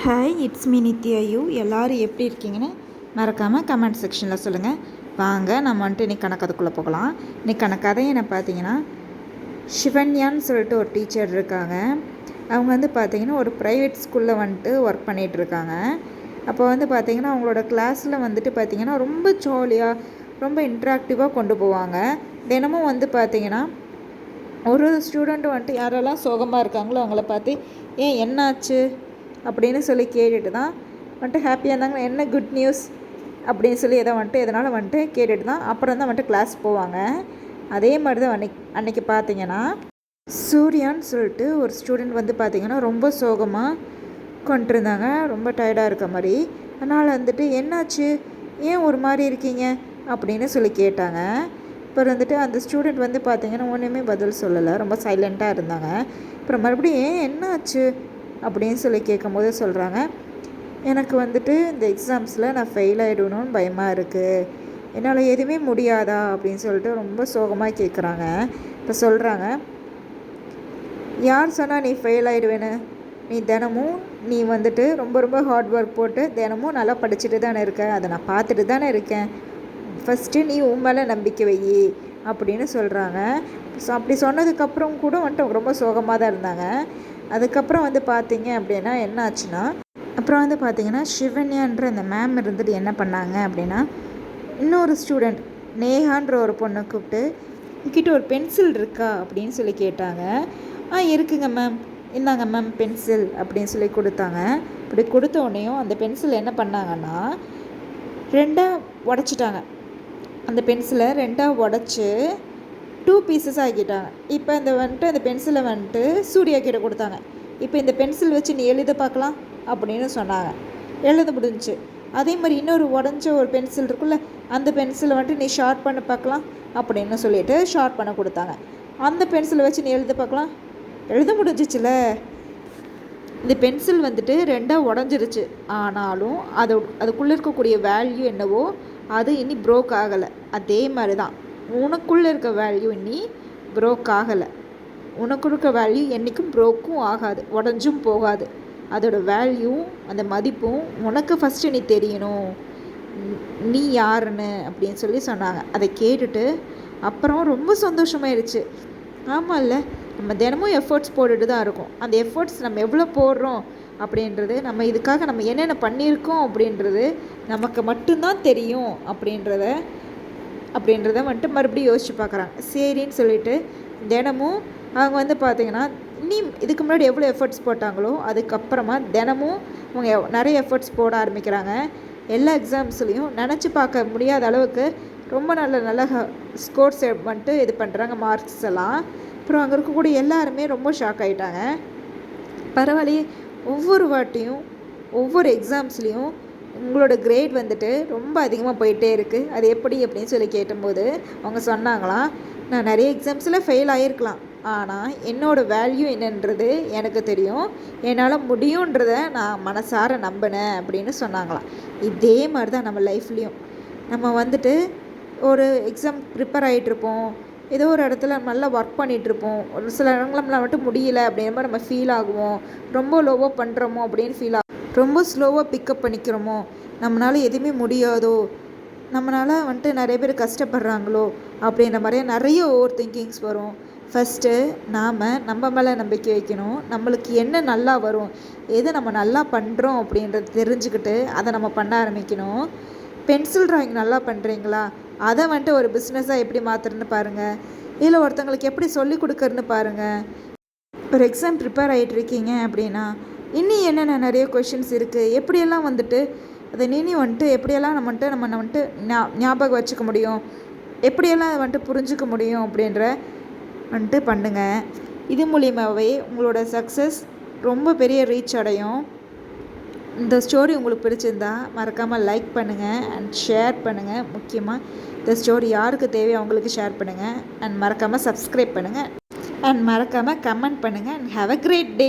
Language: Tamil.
Hi, it's me Nithya you. எல்லோரும் எப்படி இருக்கீங்கன்னு மறக்காமல் கமெண்ட் செக்ஷனில் சொல்லுங்கள். வாங்க நம்ம வந்துட்டு இன்றைக்கி கணக்கதுக்குள்ளே போகலாம். இன்றைக்கான கதையை என்ன பார்த்தீங்கன்னா, ஷிவன்யான்னு சொல்லிட்டு ஒரு டீச்சர் இருக்காங்க. அவங்க வந்து பார்த்திங்கன்னா ஒரு ப்ரைவேட் ஸ்கூலில் வந்துட்டு ஒர்க் பண்ணிகிட்ருக்காங்க. அப்போ வந்து பார்த்திங்கன்னா அவங்களோட கிளாஸில் வந்துட்டு பார்த்திங்கன்னா ரொம்ப ஜாலியாக ரொம்ப இன்ட்ராக்டிவாக கொண்டு போவாங்க. தினமும் வந்து பார்த்திங்கன்னா ஒரு ஸ்டூடெண்ட் வந்துட்டு யாரெல்லாம் சோகமாக இருக்காங்களோ அவங்கள பார்த்து ஏன் என்னாச்சு அப்படின்னு சொல்லி கேட்டுட்டு தான் வந்துட்டு ஹாப்பியாக இருந்தாங்க. என்ன குட் நியூஸ் அப்படின்னு சொல்லி எதனால் வந்துட்டு கேட்டுட்டு தான் அப்புறம் தான் வந்துட்டு கிளாஸ் போவாங்க. அதே மாதிரி தான் அன்றைக்கி பார்த்தீங்கன்னா சூர்யான்னு சொல்லிட்டு ஒரு ஸ்டூடெண்ட் வந்து பார்த்திங்கன்னா ரொம்ப சோகமாக கொண்டிருந்தாங்க. ரொம்ப டயர்டாக இருக்க மாதிரி. அதனால் வந்துட்டு என்னாச்சு, ஏன் ஒரு மாதிரி இருக்கீங்க அப்படின்னு சொல்லி கேட்டாங்க. அப்புறம் வந்துட்டு அந்த ஸ்டூடெண்ட் வந்து பார்த்திங்கன்னா ஒன்றுமே பதில் சொல்லலை, ரொம்ப சைலண்ட்டாக இருந்தாங்க. அப்புறம் மறுபடியும் ஏன் என்னாச்சு அப்படின்னு சொல்லி கேட்கும்போது சொல்கிறாங்க, எனக்கு வந்துட்டு இந்த எக்ஸாம்ஸில் நான் ஃபெயில் ஆகிடணும்னு பயமாக இருக்குது, என்னால் எதுவுமே முடியாதா அப்படின்னு சொல்லிட்டு ரொம்ப சோகமாக கேட்குறாங்க. இப்போ சொல்கிறாங்க, யார் சொன்னால் நீ ஃபெயில் ஆகிடுவேன்னு? நீ வந்துட்டு ரொம்ப ரொம்ப ஹார்ட் ஒர்க் போட்டு தினமும் நல்லா படிச்சுட்டு தானே இருக்க, அதை நான் பார்த்துட்டு தானே இருக்கேன். ஃபஸ்ட்டு நீ உன் மேலே நம்பிக்கை வை அப்படின்னு சொல்கிறாங்க. ஸோ அப்படி சொன்னதுக்கப்புறம் கூட வந்துட்டு ரொம்ப சோகமாக தான் இருந்தாங்க. அதுக்கப்புறம் வந்து பார்த்திங்க அப்படின்னா என்ன ஆச்சுன்னா, அப்புறம் வந்து பார்த்திங்கன்னா ஷிவன்யான்ற அந்த மேம் இருந்துட்டு என்ன பண்ணாங்க அப்படின்னா, இன்னொரு ஸ்டூடெண்ட் நேஹான்ற ஒரு பொண்ணை கூப்பிட்டு கிட்ட ஒரு பென்சில் இருக்கா அப்படின்னு சொல்லி கேட்டாங்க. இருக்குங்க மேம், இந்தாங்க மேம் பென்சில் அப்படின்னு சொல்லி கொடுத்தாங்க. இப்படி கொடுத்த உடனேயும் அந்த பென்சில் என்ன பண்ணாங்கன்னா ரெண்டாக உடச்சிட்டாங்க. அந்த பென்சிலை ரெண்டாக உடச்சி 2 பீசஸ் ஆக்கிட்டாங்க. இப்போ அந்த பென்சிலை வந்துட்டு சூர்யா கிட்ட கொடுத்தாங்க. இப்போ இந்த பென்சில் வச்சு நீ எழுத பார்க்கலாம் அப்படின்னு சொன்னாங்க. எழுத முடிஞ்சிச்சு. அதே மாதிரி இன்னொரு உடஞ்ச ஒரு பென்சில் இருக்குல்ல, அந்த பென்சிலை வந்துட்டு நீ ஷார்ப் பண்ண பார்க்கலாம் அப்படின்னு சொல்லிட்டு ஷார்ப் பண்ண கொடுத்தாங்க. அந்த பென்சிலை வச்சு நீ எழுத பார்க்கலாம், எழுத முடிஞ்சிச்சுல. இந்த பென்சில் வந்துட்டு ரெண்டாக உடஞ்சிருச்சு. ஆனாலும் அதுக்குள்ளே இருக்கக்கூடிய வேல்யூ என்னவோ அது இனி ப்ரோக் ஆகலை. அதே மாதிரி தான் உனக்குள்ளே இருக்க வேல்யூ இனி ப்ரோக் ஆகலை. உனக்கு இருக்க வேல்யூ என்றைக்கும் ப்ரோக்கும் ஆகாது, உடஞ்சும் போகாது. அதோடய வேல்யூ அந்த மதிப்பும் உனக்கு ஃபஸ்ட்டு நீ தெரியணும், நீ யாருன்னு அப்படின்னு சொல்லி சொன்னாங்க. அதை கேட்டுட்டு அப்புறம் ரொம்ப சந்தோஷமாயிருச்சு. ஆமாம் இல்லை, நம்ம தினமும் எஃபர்ட்ஸ் போட்டுட்டு தான் இருக்கோம். அந்த எஃபர்ட்ஸ் நம்ம எவ்வளோ போடுறோம் அப்படின்றது, நம்ம இதுக்காக நம்ம என்னென்ன பண்ணியிருக்கோம் அப்படின்றது நமக்கு மட்டும்தான் தெரியும் அப்படின்றத வந்துட்டு மறுபடியும் யோசிச்சு பார்க்குறாங்க. சரின்னு சொல்லிட்டு தினமும் அவங்க வந்து பார்த்திங்கன்னா இதுக்கு முன்னாடி எவ்வளோ எஃபர்ட்ஸ் போட்டாங்களோ அதுக்கப்புறமா தினமும் அவங்க நிறைய எஃபர்ட்ஸ் போட ஆரம்பிக்கிறாங்க. எல்லா எக்ஸாம்ஸ்லேயும் நினச்சி பார்க்க முடியாத அளவுக்கு ரொம்ப நல்ல ஸ்கோர்ஸ் வந்துட்டு இது பண்ணுறாங்க, மார்க்ஸ் எல்லாம். அப்புறம் அங்கே இருக்கக்கூடிய எல்லாருமே ரொம்ப ஷாக் ஆகிட்டாங்க. பரவாயில்லையே, ஒவ்வொரு வாட்டியும் ஒவ்வொரு எக்ஸாம்ஸ்லேயும் உங்களோட கிரேட் வந்துட்டு ரொம்ப அதிகமாக போயிட்டே இருக்குது, அது எப்படி அப்படின்னு சொல்லி கேட்டும்போது அவங்க சொன்னாங்களாம், நான் நிறைய எக்ஸாம்ஸில் ஃபெயில் ஆகிருக்கலாம், ஆனால் என்னோடய வேல்யூ என்னன்றது எனக்கு தெரியும், என்னால் முடியுன்றதை நான் மனசார நம்பினேன் அப்படின்னு சொன்னாங்களாம். இதே மாதிரி தான் நம்ம லைஃப்லேயும் நம்ம வந்துட்டு ஒரு எக்ஸாம் ப்ரிப்பேர் ஆகிட்ருப்போம், ஏதோ ஒரு இடத்துல நல்லா ஒர்க் பண்ணிகிட்ருப்போம், ஒரு சில இடங்கள்லாம் மட்டும் முடியல அப்படிங்கிற மாதிரி நம்ம ஃபீல் ஆகுவோம், ரொம்ப லோவாக பண்ணுறோமோ அப்படின்னு ஃபீல் ஆகும், ரொம்ப ஸ்லோவாக பிக்கப் பண்ணிக்கிறோமோ, நம்மளால் எதுவுமே முடியாதோ, நம்மளால் வந்துட்டு நிறைய பேர் கஷ்டப்படுறாங்களோ அப்படின்ற மாதிரியே நிறைய ஓவர் திங்கிங்ஸ் வரும். ஃபஸ்ட்டு நம்ம மேலே நம்பிக்கை வைக்கணும். நம்மளுக்கு என்ன நல்லா வரும், எது நம்ம நல்லா பண்ணுறோம் அப்படின்றத தெரிஞ்சுக்கிட்டு அதை நம்ம பண்ண ஆரம்பிக்கணும். பென்சில் ட்ராயிங் நல்லா பண்ணுறீங்களா, அதை வந்துட்டு ஒரு பிஸ்னஸாக எப்படி மாற்றுறதுன்னு பாருங்கள், இல்லை ஒருத்தங்களுக்கு எப்படி சொல்லிக் கொடுக்குறன்னு பாருங்கள். ஒரு எக்ஸாம் ப்ரிப்பேர் ஆகிட்ருக்கீங்க அப்படின்னா இன்னும் என்னென்ன நிறைய கொஷின்ஸ் இருக்குது, எப்படியெல்லாம் வந்துட்டு அதை வந்துட்டு எப்படியெல்லாம் நம்ம வந்துட்டு ஞாபகம் வச்சுக்க முடியும், எப்படியெல்லாம் அதை வந்துட்டு புரிஞ்சிக்க முடியும் அப்படின்ற வந்துட்டு பண்ணுங்கள். இது மூலியமாகவே உங்களோட சக்ஸஸ் ரொம்ப பெரிய ரீச் அடையும். இந்த ஸ்டோரி உங்களுக்கு பிடிச்சிருந்தா மறக்காமல் லைக் பண்ணுங்கள் அண்ட் ஷேர் பண்ணுங்கள். முக்கியமாக இந்த ஸ்டோரி யாருக்கு தேவையோ அவங்களுக்கு ஷேர் பண்ணுங்கள். அண்ட் மறக்காமல் சப்ஸ்கிரைப் பண்ணுங்கள் அண்ட் மறக்காமல் கமெண்ட் பண்ணுங்கள். And have a great day.